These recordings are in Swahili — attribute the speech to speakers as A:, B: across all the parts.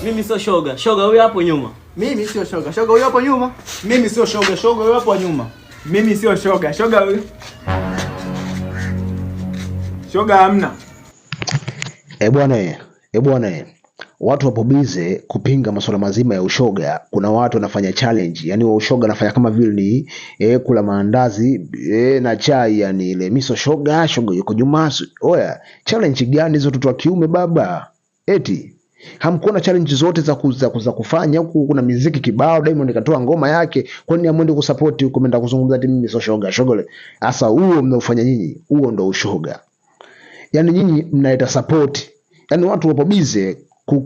A: Mimi sio shoga. Shoga huyo hapo nyuma.
B: Mimi sio shoga. Shoga huyo hapo nyuma.
C: Mimi sio shoga. Shoga huyo hapo nyuma.
B: Mimi sio shoga. Shoga huyo.
C: Shoga hamna.
D: Bwana. Watu wapo bize kupinga masuala mazima ya ushoga. Kuna watu wanafanya challenge, yani wa ushoga anafanya kama vile ni kula maandazi na chai, yani ile miso shoga yuko nyuma. Oya, challenge gani hizo watoto wa kiume baba? Eti hamkuona challenge zote za kufanya huku? Kuna muziki kibao, Diamond katoa ngoma yake, kwani amwende kusupport huko, menda kuzungumza ati mimi sio shoga. Shoga sasa huo mnaofanya nyinyi, huo ndo ushoga. Yani nyinyi mnaita support. Yani watu wapo bize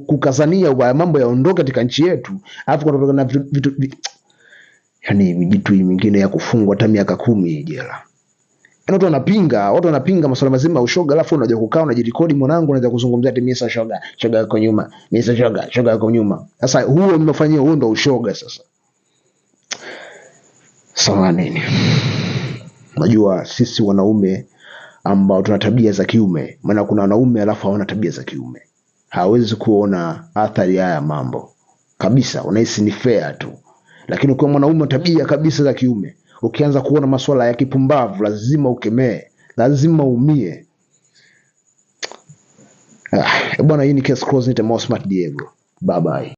D: kukazania wa mambo yaondoke katika nchi yetu, alafu kutoka na vitu yani mijitu mingine ya kufungwa hata miaka 10 jela. Yani watu wanapinga masuala mazima ya ushoga, alafu unaje kukaa unajirekodi, mwanangu, unaanza kuzungumzia ati mimi shoga yako nyuma, mimi shoga yako nyuma. Sasa huo mmefanyia, huo ndo ushoga sasa. Sawa nini? Unajua sisi wanaume ambao tuna tabia za kiume, maana kuna wanaume alafu hawana tabia za kiume, hawezi kuona athari haya mambo kabisa, unahisi ni fair tu. Lakini ukiwa mwanaume tabia kabisa za kiume, ukianza kuona masuala ya kipumbavu, lazima ukemee, lazima umie. Bwana, hii ni Case Closed, ni Mo Smart Diego. Bye bye.